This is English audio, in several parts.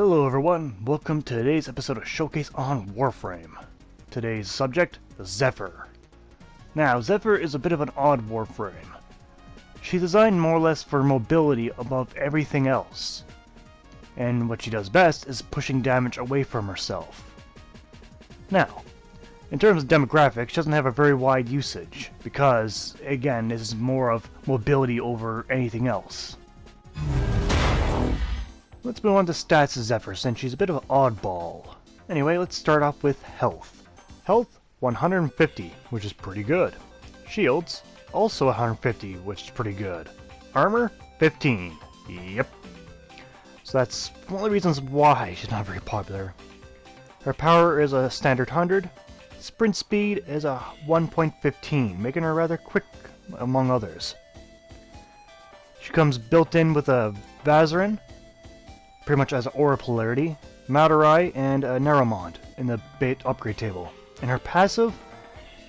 Hello everyone, welcome to today's episode of Showcase on Warframe. Today's subject, the Zephyr. Now, Zephyr is a bit of an odd Warframe. She's designed more or less for mobility above everything else. And what she does best is pushing damage away from herself. Now, in terms of demographics, she doesn't have a very wide usage, because, again, this is more of mobility over anything else. Let's move on to stats of Zephyr, since she's a bit of an oddball. Anyway, let's start off with health. Health, 150, which is pretty good. Shields, also 150, which is pretty good. Armor, 15. Yep. So that's one of the reasons why she's not very popular. Her power is a standard 100. Sprint speed is a 1.15, making her rather quick among others. She comes built in with a Vazarin, pretty much as an Aura Polarity, Madurai, and a Neuromod in the bait upgrade table. And her passive,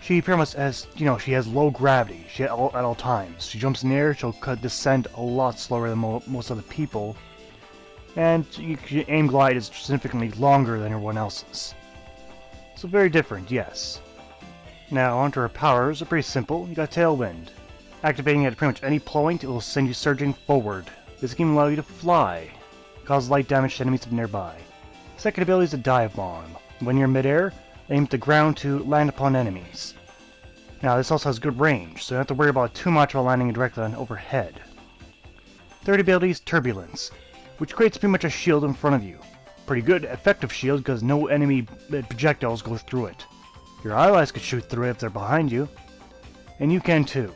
she pretty much has, she has low gravity at all times. She jumps in the air, she'll descend a lot slower than most other people. And aim glide is significantly longer than everyone else's. So very different, yes. Now onto her powers, are pretty simple. You got Tailwind. Activating at pretty much any point, it will send you surging forward. This can allow you to fly. Cause light damage to enemies nearby. Second ability is a Dive Bomb. When you're midair, aim at the ground to land upon enemies. Now this also has good range, so you don't have to worry about too much while landing directly on overhead. Third ability is Turbulence, which creates pretty much a shield in front of you. Pretty good, effective shield because no enemy projectiles go through it. Your allies could shoot through it if they're behind you, and you can too.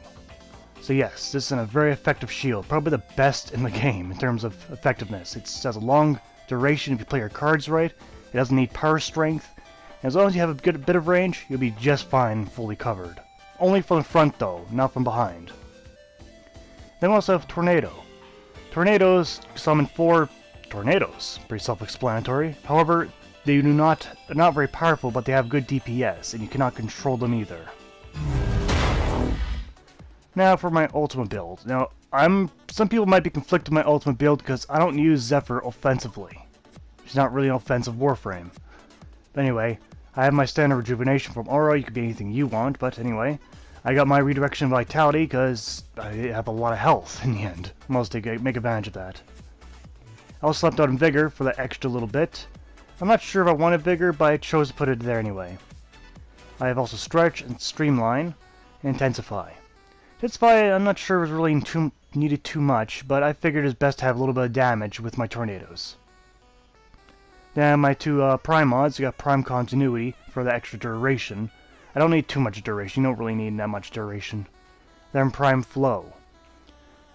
So yes, this is a very effective shield, probably the best in the game in terms of effectiveness. It has a long duration if you play your cards right, it doesn't need power strength, and as long as you have a good bit of range, you'll be just fine fully covered. Only from the front though, not from behind. Then we also have Tornado. Tornadoes summon 4 tornadoes, pretty self-explanatory. However, they're not very powerful, but they have good DPS, and you cannot control them either. Now for my ultimate build. Now, some people might be conflicted with my ultimate build because I don't use Zephyr offensively. She's not really an offensive Warframe. But anyway, I have my standard rejuvenation from Aura. You could be anything you want, but anyway. I got my redirection of vitality because I have a lot of health in the end. Most take advantage of that. I also slept out in Vigor for the extra little bit. I'm not sure if I wanted Vigor, but I chose to put it there anyway. I have also Stretch and Streamline and Intensify. Intensify, I'm not sure it was really needed too much, but I figured it's best to have a little bit of damage with my tornadoes. Now my 2 Prime mods, you got Prime Continuity for the extra duration. I don't need too much duration, you don't really need that much duration. Then Prime Flow,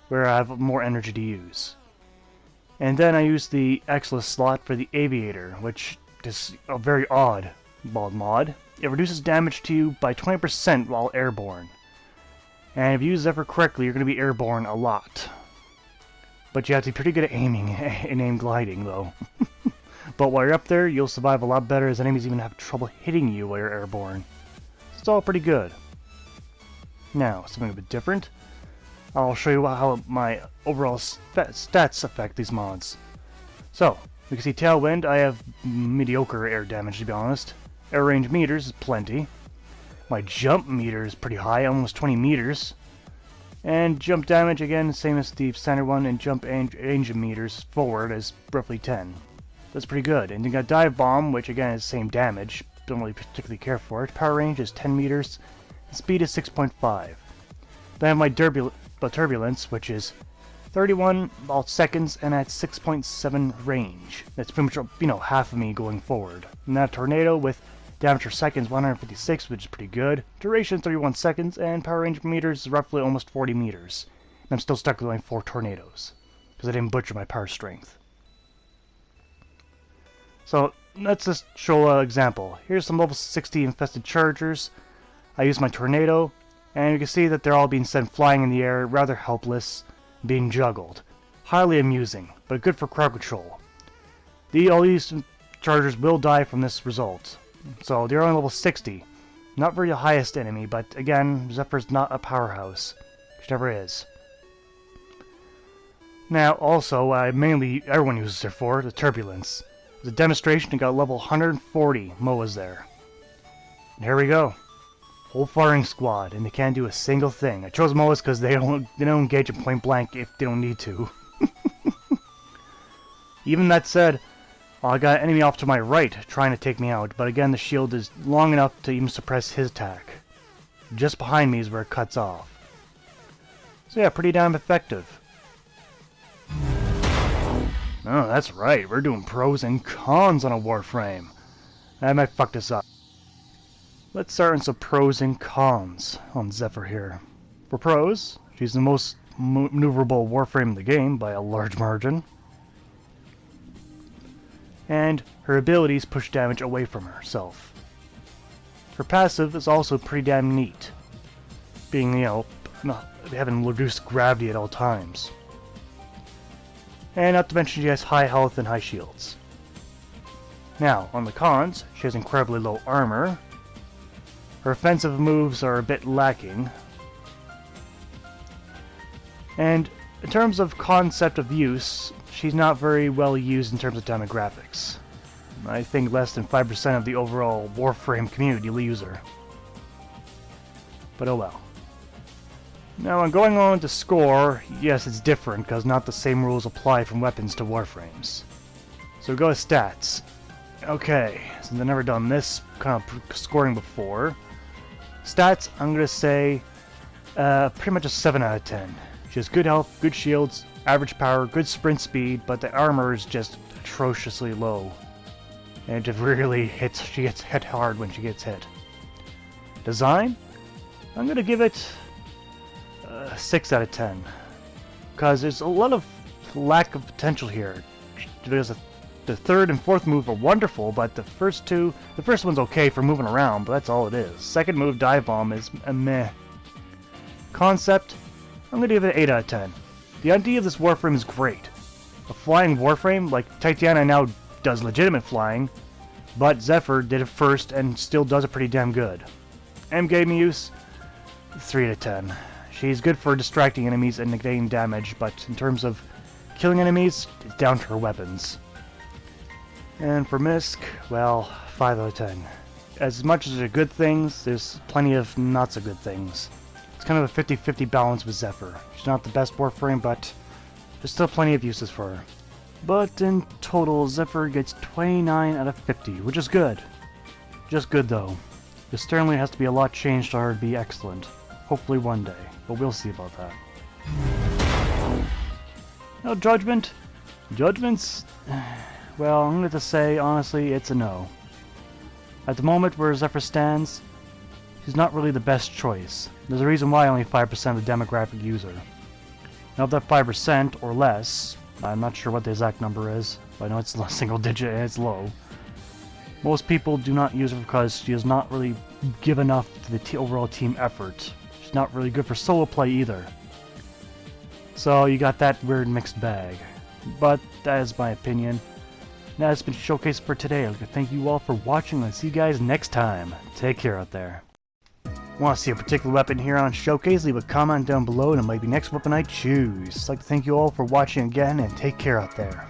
where I have more energy to use. And then I use the Exilus slot for the Aviator, which is a very odd mod. It reduces damage to you by 20% while airborne. And if you use Zephyr correctly, you're going to be airborne a lot. But you have to be pretty good at aiming and aim gliding, though. But while you're up there, you'll survive a lot better, as enemies even have trouble hitting you while you're airborne. So it's all pretty good. Now, something a bit different. I'll show you how my overall stats affect these mods. So, you can see Tailwind, I have mediocre air damage, to be honest. Air range meters is plenty. My jump meter is pretty high, almost 20 meters. And jump damage, again, same as the standard one, and jump range meters forward is roughly 10. That's pretty good. And you got Dive Bomb, which again is the same damage. Don't really particularly care for it. Power range is 10 meters. And speed is 6.5. Then I have my Turbulence, which is 31 seconds and at 6.7 range. That's pretty much, half of me going forward. And that Tornado with damage per second is 156, which is pretty good. Duration 31 seconds, and power range meters is roughly almost 40 meters. And I'm still stuck with only 4 tornadoes, because I didn't butcher my power strength. So, let's just show an example. Here's some level 60 infested chargers. I use my tornado, and you can see that they're all being sent flying in the air, rather helpless, being juggled. Highly amusing, but good for crowd control. All these chargers will die from this result. So they're only level 60. Not very the highest enemy, but again, Zephyr's not a powerhouse. She never is. Now, also, everyone uses her for, the Turbulence. As a demonstration, it got level 140 MOAs there. And here we go. Whole firing squad, and they can't do a single thing. I chose MOAs because they don't engage in point blank if they don't need to. Even that said, I got an enemy off to my right trying to take me out, but again the shield is long enough to even suppress his attack. Just behind me is where it cuts off. So yeah, pretty damn effective. Oh, that's right, we're doing pros and cons on a Warframe. I might fuck this up. Let's start on some pros and cons on Zephyr here. For pros, she's the most maneuverable Warframe in the game by a large margin. And her abilities push damage away from herself. Her passive is also pretty damn neat, being, having reduced gravity at all times. And not to mention she has high health and high shields. Now, on the cons, she has incredibly low armor. Her offensive moves are a bit lacking. And in terms of concept of use, she's not very well used in terms of demographics. I think less than 5% of the overall Warframe community will use her. But oh well. Now, I'm going on to score. Yes, it's different, because not the same rules apply from weapons to Warframes. So we go with stats. Okay, since I've never done this kind of scoring before. Stats, I'm going to say pretty much a 7 out of 10. She has good health, good shields, average power, good sprint speed, but the armor is just atrociously low. And it just really hits, she gets hit hard when she gets hit. Design, I'm going to give it 6 out of 10. Because there's a lot of lack of potential here. The third and fourth move are wonderful, but the first one's okay for moving around, but that's all it is. Second move, Dive Bomb, is a meh. Concept, I'm going to give it 8 out of 10. The idea of this Warframe is great. A flying Warframe, like Titania now does legitimate flying, but Zephyr did it first and still does it pretty damn good. Endgame use, 3 out of 10. She's good for distracting enemies and negating damage, but in terms of killing enemies, it's down to her weapons. And for Misk, well, 5 out of 10. As much as there are good things, there's plenty of not so good things. It's kind of a 50-50 balance with Zephyr. She's not the best Warframe, but there's still plenty of uses for her. But in total, Zephyr gets 29 out of 50, which is good. Just good though. There certainly has to be a lot changed for her to be excellent. Hopefully one day, but we'll see about that. Now Judgment? Judgment's... well, I'm going to say, honestly, it's a no. At the moment where Zephyr stands, she's not really the best choice. There's a reason why only 5% of the demographic use her. Now of that 5% or less, I'm not sure what the exact number is, but I know it's a single digit and it's low. Most people do not use her because she does not really give enough to the overall team effort. She's not really good for solo play either. So you got that weird mixed bag. But that is my opinion. That has been Showcase for today. I'd like to thank you all for watching, and I'll see you guys next time. Take care out there. Want to see a particular weapon here on Showcase? Leave a comment down below and it might be next weapon I choose. I'd like to thank you all for watching again, and take care out there.